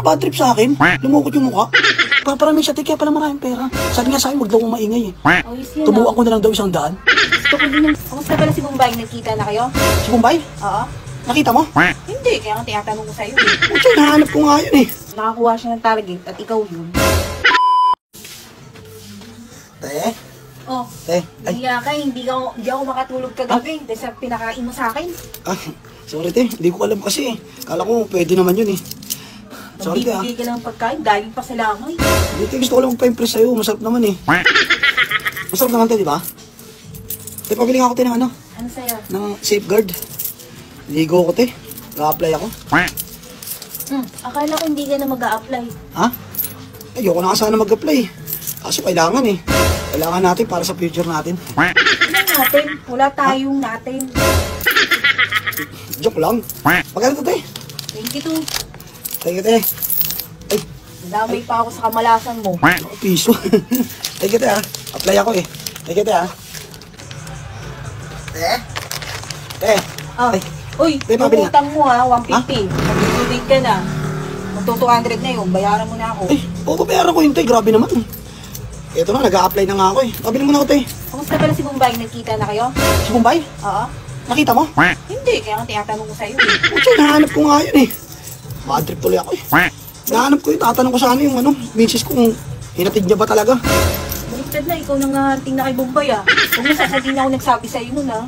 na bad trip sa akin. Lumukot yung mukha. Paparaming siya, kaya pala maraming pera. Sabi nga sa akin, wag daw akong maingay eh. Tubuan ko na lang daw 100. Gusto ko din yung... Kamusta pala si Bombay? Nagkita na kayo? Si Bombay? Oo. Nakita mo? Hindi, kaya nga tinatanong ko sa'yo eh. Pucha, nahanap ko nga yun eh. Nakakuha siya ng target at ikaw yun. Te? Oh, Te? Ay. hindi ako makatulog kagabi dahil sa pinakain mo sa akin. Ah, sorry te, hindi ko alam kasi eh. Kala ko pwede naman yun eh. Sorry te ah. Magbibigay ka lang ng pagkain, galing pa sa langoy. Hindi te, gusto ko lang magpa-impress sa'yo. Masarap naman eh. Masarap naman te, di ba? Te, pabili nga ako te ng ano? Ano sa'yo? Ng safeguard. Ligo ko te. Ga-apply ako. Akala ko hindi ka na mag-a-apply. Ha? Ayoko na sana mag-apply. Kaso kailangan eh. Kailangan natin para sa future natin. Ano natin? Wala tayong natin. Joke lang. Magkano to te? 22. Thank you te. Ay, Damay pa ako sa kamalasan mo. ako piso. Thank you te ah. Apply ako eh. Thank you te ah. Te? Te? Ah. Ay. Uy, Te, yung pabili na. utang mo ha, 150. Mag-including ka na. Magto 200 na yun, bayaran mo na ako. Ay, babayaran ko yun te. Grabe naman. Ito na, nag-a-apply na nga ako eh. Pabili mo na ako te. Kamusta pala si Bombay? Nagkita na kayo? Si Bombay? Oo. Nakita mo? Hindi, kaya nga tinatanong ko sa'yo eh. Pucha, nahanap ko nga yun eh. Bad trip tuloy ako eh. Nahanap ko yun, tatanong ko sa ano yung ano, misis ko kung hinatid niya ba talaga. Baliktad na, ikaw nang nangarating na kay Bombay ah. Huwag mo sasabihin na ako nagsabi sa'yo nun ah.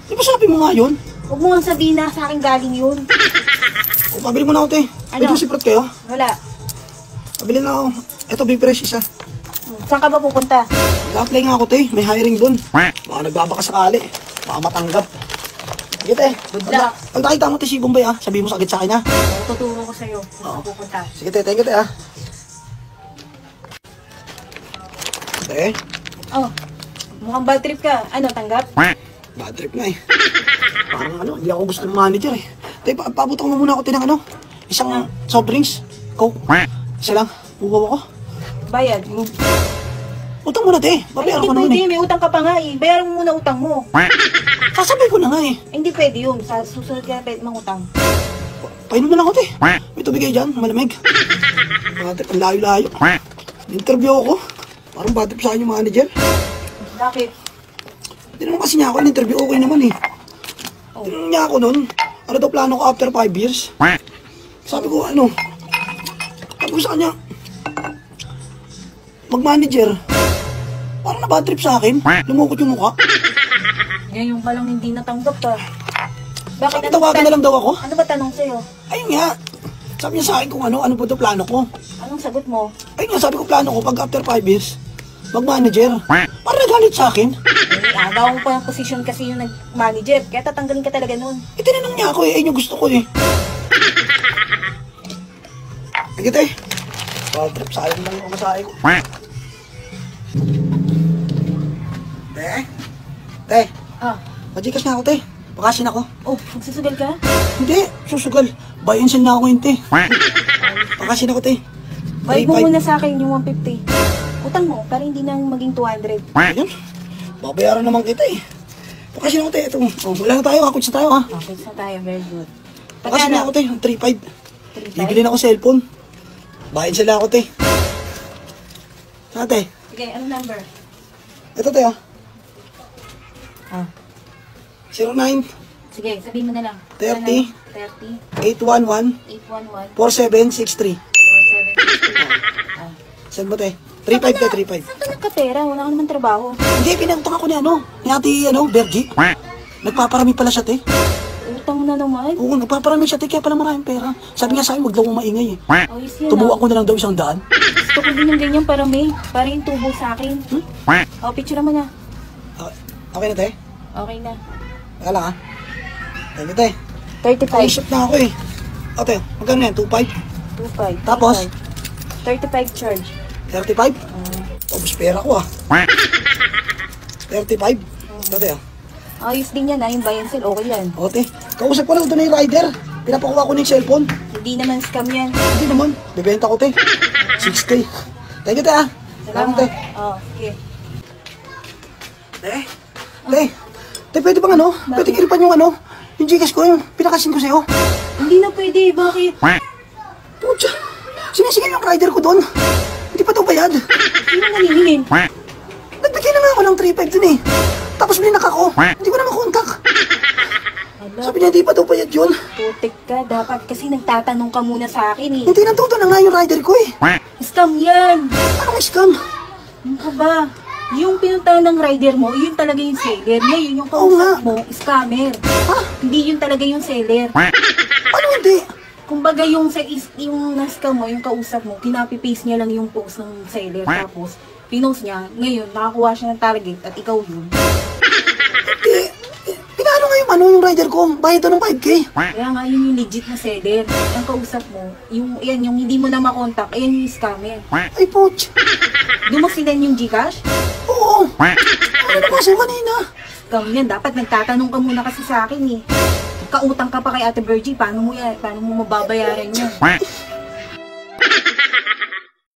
Di ba sabi mo nga yun? Huwag mo nga sabihin na sa akin galing yun. O, pabili mo na ako te. Ano? May siprat kayo? Wala. Pabili na ako. Ito, big fresh isa. Saan ka ba pupunta? Nag-apply nga ako te, may hiring dun. Baka nagbabaka sakali. Baka matanggap. Sige te. Good luck. Pag nakita mo te si Bombay ah, sabihin mo sagad sa akin ha. Tuturo ko sa'yo kung saan pupunta. Sige te, thank you te ah. Te, Oh, mukhang bad trip ka. Ano, tanggap? bad trip nga eh. Parang ano, hindi ako gusto ng manager eh. Te, paabot mo muna ako te ng ano, isang soft drinks. Coke. Isa lang, bubaw ako. Bayad. Utang mo na te, Ay, babayaran hindi ko naman pwede. eh. May utang ka pa nga eh. Bayaran mo muna utang mo. Sasabihin ko na nga eh. Ay, hindi pwede yun. Sa susunod ka pwede mang utang. Painom na lang ako te. May tubig kayo dyan, malamig. Bad trip, ang layo-layo. Interview ako. Parang bad trip sa akin yung manager. Bakit? Hindi naman kasi niya ako, in-interview okay naman eh. Tinanong niya ako nun, ano daw plano ko after 5 years? Sabi ko, ano? Sabi ko sa kanya, mag-manager. Parang na bad trip sa akin. Lumukot yung mukha. Ngayon ka lang hindi natanggap pa. Bakit? Sabi, tawagan na lang daw ako. Ano ba tanong sa'yo? Ayun nga. Sabi niya sa akin kung ano ba ito plano ko. Anong sagot mo? Ayun nga, sabi ko plano ko pag after 5 years, mag-manager. Parang nagalit sa akin. Eh, agaw mo pa yung position kasi yung nag-manager. Kaya tatanggalin ka talaga nun. Eh, tinanong niya ako eh. Ayun yung gusto ko eh. Sige tayo. Bad trip, sayang lang yung masahe ko. Te? Te? Ah, Majikas na ako, te. Bakasin ako. oh, magsusugal ka? Hindi, susugal. Bayansin na ako yun, te. Bakasin ako, te. Bayad mo 3-5. muna sa akin yung 150. Utang mo, para hindi na maging 200. Ayun. Babayaran naman kita eh. Bakasin ako, te. Ito. Oh, wala na tayo, hakuts na tayo, ha. Okay, so tayo. Very good. Bakasin na ako, te. 3-5. 3-5? Bibili na ako cellphone. Bayan sila ako, te. Saan, te? Sige, anong number? Ito, te, ha. Ah, 09 sige, sabihin mo na lang. 30. 30, 811 811, 4763. 4763. Ah. Saan mo, te? 3-5, te. 3-5. Saan ka nagkapera? Wala ka naman trabaho. Hindi, pinagtang ako ni ano. Ni ate, Bergie. Nagpaparami pala siya, te. Utang na naman. Oo, nagpaparami siya, te. Kaya pala maraming pera. Sabi niya sa akin, wag daw akong maingay eh. Ayos yan Tubuan ah. ko na lang daw 100. Gusto ko din yung ganyan para may, para yung tubo sa akin. Oh, picture mo na. Okay na, te? Okay na. Teka lang, ha? Thank you, te. 35. Kausap na ako eh. Ate, magkano yan? 2.5? 25. Tapos? 35 charge. 35? Tapos pera ko, ah. 35? Ito, te, ah. Ayos din yan yung buy and sell. Okay yan. O, te. Kausap ko lang ito na yung rider. Pinapakuha ko na yung cellphone. Hindi naman scam yan. Hindi naman. Bibenta ko, te. 6K. Thank you, te, ah. Salamat, te. Oh, okay. Te? Te? Te, pwede bang ano? Pwede kiripan yung ano? Yung Gcash ko, yung pinakasin ko sa'yo. Hindi na pwede. Bakit? Pucha. Sinisingil yung rider ko doon. Hindi pa daw bayad. Sino naningilin? Nagbigay na nga ako ng 3.5 dun eh. Tapos blinak ako. Hindi ko na makontak. Ala, Sabi niya, hindi pa daw bayad yun. putik ka. Dapat kasi nagtatanong ka muna sa akin eh. Hindi natuto na nga yung rider ko eh. Scam yan. Anong scam? Ano ka ba? Yung pinuntahan ng rider mo, yun talaga yung seller. Ngayon, yung Oo nga. kausap mo, scammer. Ha? Hindi yun talaga yung seller. Ano hindi? Kumbaga yung yung na-scam mo, yung kausap mo, kinopy-paste niya lang yung post ng seller. Tapos, pinost niya. Ngayon, nakakuha siya ng target at ikaw yun. Hindi. Pinano nga yung rider ko. Bayad daw ng 5K. Kaya nga, yun yung legit na seller. Ang kausap mo, yung hindi mo na makontak, ayan yung scammer. Ay, poch. Doon mo sinend yung Gcash? Oo. Ano na kaso kanina? Scam yan. Dapat nagtatanong ka muna kasi sa akin eh. Kautang ka pa kay Ate Virgie, paano mo mababayaran yan?